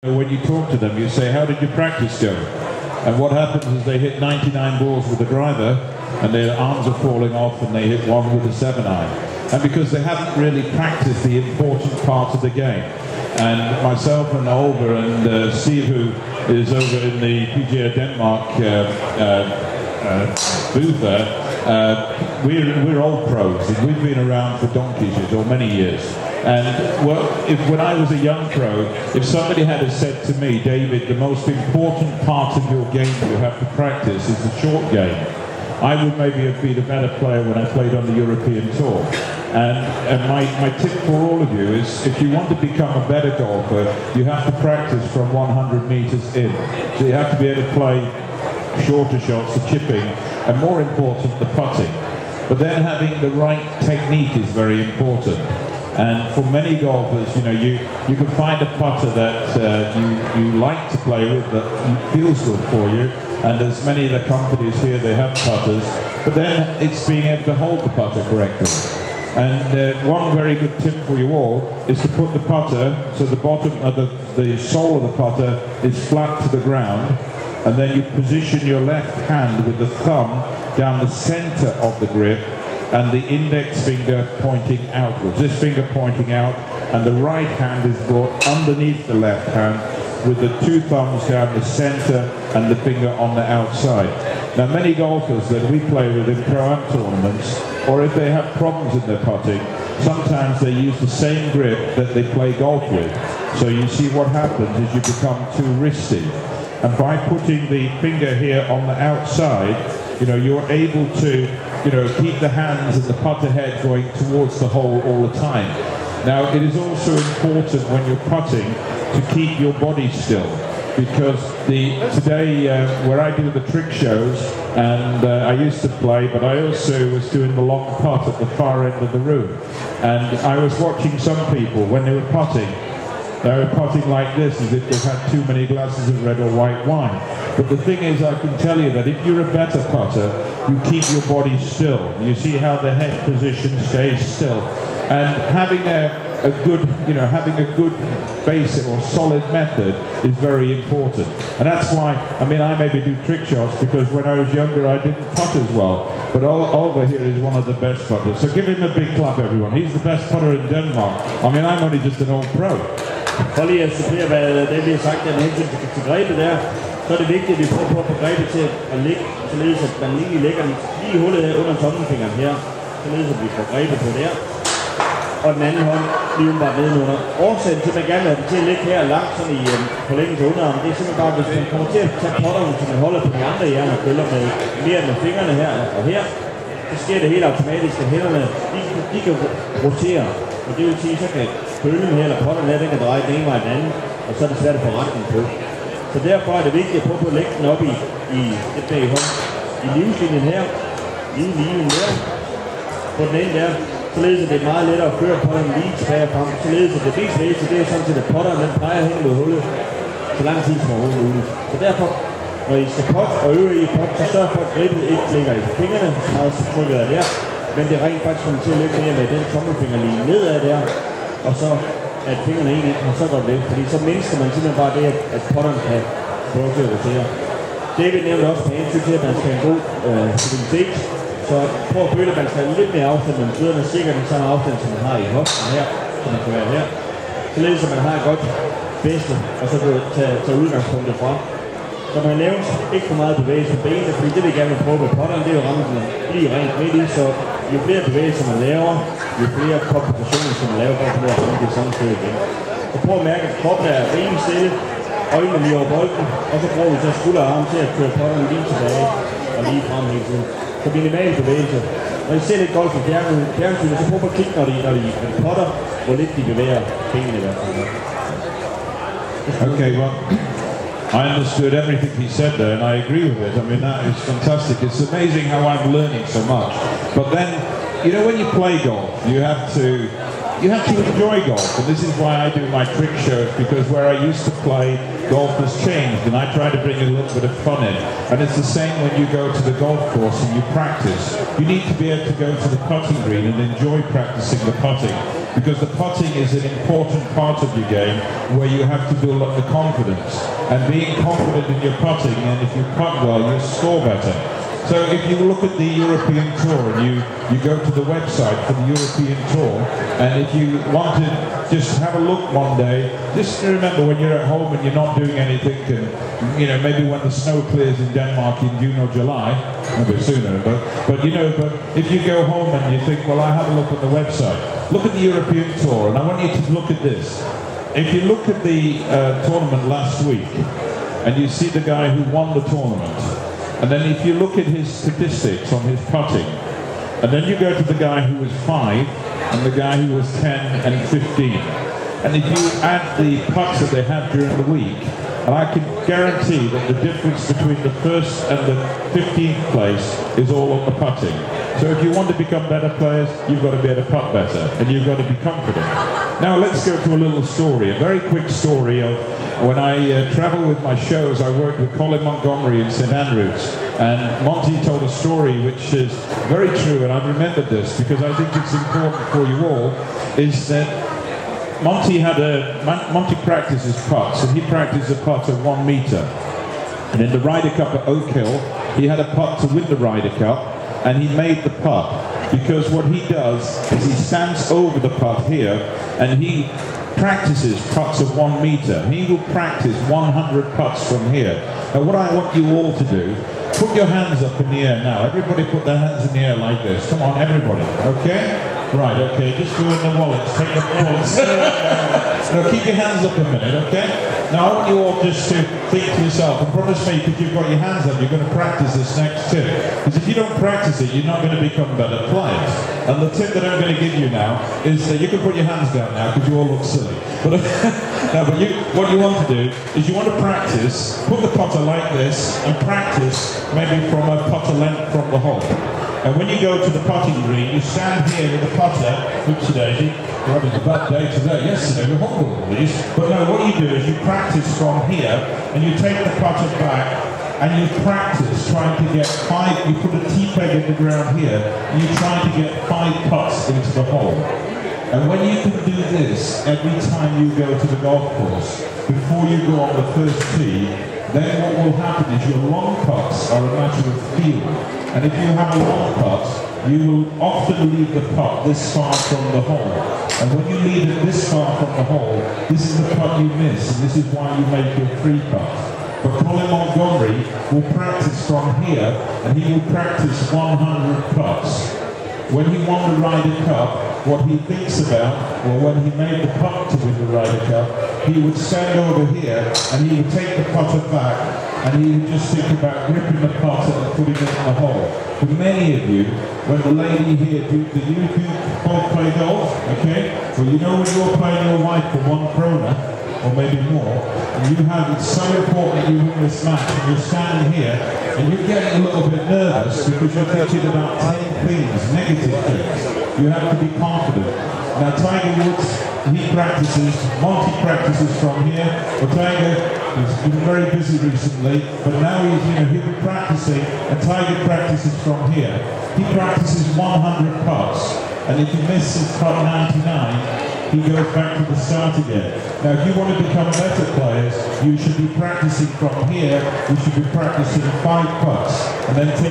When you talk to them, you say, how did your practice go? And what happens is they hit 99 balls with the driver, and their arms are falling off, and they hit one with a 7-iron. And because they haven't really practiced the important part of the game. And myself and Olga and Steve, who is over in the PGA Denmark booth there, we're old pros, and we've been around for donkey's years, or many years. And when I was a young pro, if somebody had said to me, David, the most important part of your game you have to practice is the short game, I would maybe have been a better player when I played on the European Tour. And my tip for all of you is, if you want to become a better golfer, you have to practice from 100 meters in. So you have to be able to play shorter shots, the chipping, and more important, the putting. But then having the right technique is very important. And for many golfers, you can find a putter that you like to play with, that feels good for you. And there's many of the companies here, they have putters. But then it's being able to hold the putter correctly. And one very good tip for you all is to put the putter, so the bottom of the sole of the putter is flat to the ground, and then you position your left hand with the thumb down the center of the grip, and the index finger pointing outwards. This finger pointing out, and the right hand is brought underneath the left hand with the two thumbs down the center and the finger on the outside. Now, many golfers that we play with in Pro-Am tournaments, or if they have problems in their putting, sometimes they use the same grip that they play golf with. So you see what happens is you become too wristy. And by putting the finger here on the outside, you're able to, keep the hands and the putter head going towards the hole all the time. Now, it is also important when you're putting to keep your body still, because today where I do the trick shows, and I used to play, but I also was doing the long putt at the far end of the room, and I was watching some people when they were putting like this, as if they've had too many glasses of red or white wine. But the thing is, I can tell you that if you're a better putter, you keep your body still. You see how the head position stays still, and having a good basic or solid method is very important. And that's why, I maybe do trick shots, because when I was younger I didn't putt as well. But Oliver here is one of the best putters. So give him a big clap, everyone. He's the best putter in Denmark. I'm only just an old pro. For lige at supplere, hvad det bliver sagt med hensyn til grebet der, så er det vigtigt, at vi prøver på at få grebet til at ligge, således at man lige lægger den lige hullet her under tommelfingeren her, således at vi får grebet på der. Og den anden hånd lige umiddelbart nedenunder. Årsagen til, at man gerne vil have den til at ligge her langt sådan i forlængelse af underarmen, det er simpelthen bare, hvis man kommer til at tage potteren, så man holder på de andre hjernekøller med mere med fingrene her og her, så sker det helt automatisk, at hænderne de kan rotere. Og det vil sige, så kan køllen her, eller potteren her, den kan dreje den ene vej den anden, og så er det svært at få retning på. Så derfor er det vigtigt at prøve at lægge den op i livslinjen her, lige linjen der, på den ene der, således at det er meget lettere at føre potteren lige tilbage og frem, således at det mest væsentlige, det er sådan set, at potteren den drejer hen mod hullet så lang tid som overhovedet muligt. Så derfor, når I skal potte og øve i pot, så sørg for, at grebet ikke ligger i fingrene, så meget så trykker jeg der, men det rent faktisk kommer til at ligge mere med den tommelfinger lige nedad der, og så at fingrene egentlig kommer så godt væk, fordi så mindsker man simpelthen bare det, at potteren kan prøve at rotere. David nævnte også på hensyn til, at man skal have en god stabilitet, så prøv at føle, at man skal have lidt mere afstand mellem fødderne, cirka den samme afstand, som man har i hoften her, som man kan være her. Således at man har et godt bedste, og så kan du tage udgangspunktet fra. Så man laver ikke for meget bevægelse på benene, fordi det vi gerne vil prøve med potteren, det er jo ramme den lige rent midt i, så jo flere bevægelser man laver, jo flere komplikationer, som man laver, for at ramme det samme sted igen. Så prøv at mærke, at kroppen er rimelig stille, øjnene lige over bolden, og så prøver vi så skulder og arm til at køre potteren lige tilbage og lige frem hele tiden. Så minimale bevægelser. Når I ser lidt golf i fjernsynet, så prøv at kigge, når de potter, hvor lidt de bevæger benene i hvert fald. Okay, well, I understood everything he said there, and I agree with it. That is fantastic. It's amazing how I'm learning so much. But then, when you play golf, you have to enjoy golf, and this is why I do my trick shows, because where I used to play, golf has changed, and I try to bring a little bit of fun in. And it's the same when you go to the golf course and you practice. You need to be able to go to the putting green and enjoy practicing the putting. because the putting is an important part of your game where you have to build up the confidence. And being confident in your putting, and if you putt well, you'll score better. So if you look at the European Tour and you go to the website for the European Tour, and if you want to just have a look one day, just remember when you're at home and you're not doing anything, and you know, maybe when the snow clears in Denmark in June or July, a bit sooner, but if you go home and you think, well, I have a look at the website, look at the European Tour, and I want you to look at this. If you look at the tournament last week, and you see the guy who won the tournament, and then if you look at his statistics on his putting, and then you go to the guy who was 5 and the guy who was 10 and 15, and if you add the putts that they had during the week, and I can guarantee that the difference between the first and the 15th place is all on the putting. So if you want to become better players, you've got to be able to putt better, and you've got to be confident. Now let's go to a little story, a very quick story of when I travel with my shows. I worked with Colin Montgomery in St Andrews, and Monty told a story which is very true, and I've remembered this because I think it's important for you all, is that Monty practices putts, and he practiced a putt of 1 metre. And in the Ryder Cup at Oak Hill, he had a putt to win the Ryder Cup, and he made the putt. Because what he does is he stands over the putt here, and he practices putts of 1 metre. He will practice 100 putts from here. Now what I want you all to do, put your hands up in the air now. Everybody put their hands in the air like this. Come on, everybody. Okay? Right, okay, just go in the wallets. Take the wallets. Now keep your hands up a minute, okay? Now I want you all just to think to yourself, and promise me, because you've got your hands up, you're going to practice this next tip. Because if you don't practice it, you're not going to become better players. And the tip that I'm going to give you now is that you can put your hands down now, because you all look silly. But what you want to do is you want to practice, put the putter like this, and practice maybe from a putter length from the hole. And when you go to the putting green, you stand here with the putter, oops daisy, well, it was a bad day today, yesterday we hobbled all these, but no, what you do is you practice from here, and you take the putter back, and you practice trying to get 5, you put a tee peg in the ground here, and you try to get 5 putts into the hole. And when you can do this every time you go to the golf course, before you go on the first tee, then what will happen is your long putts are a matter of feel. And if you have a long putt, you will often leave the putt this far from the hole. And when you leave it this far from the hole, this is the putt you miss, and this is why you make your free putt. But Colin Montgomery will practice from here, and he will practice 100 putts. When he won the Ryder Cup, what he thinks about, or when he made the putt to win the Ryder Cup, he would stand over here, and he would take the putter back, and he would just think about gripping the putter and putting it in the hole. For many of you, when the lady here, do you both play golf? Okay? Well, you know when you're playing your wife for 1 krona, or maybe more, and it's so important you win this match, and you're standing here, and you're getting a little bit nervous because you're thinking about 10 things, negative things. You have to be confident. Now Tiger Woods, he practices, Monty practices from here, but Tiger has been very busy recently, but now he'll be practicing, and Tiger practices from here. He practices 100 putts, and if he misses putt 99, he goes back to the start again. Now if you want to become better players, you should be practicing from here, you should be practicing 5 putts, and then take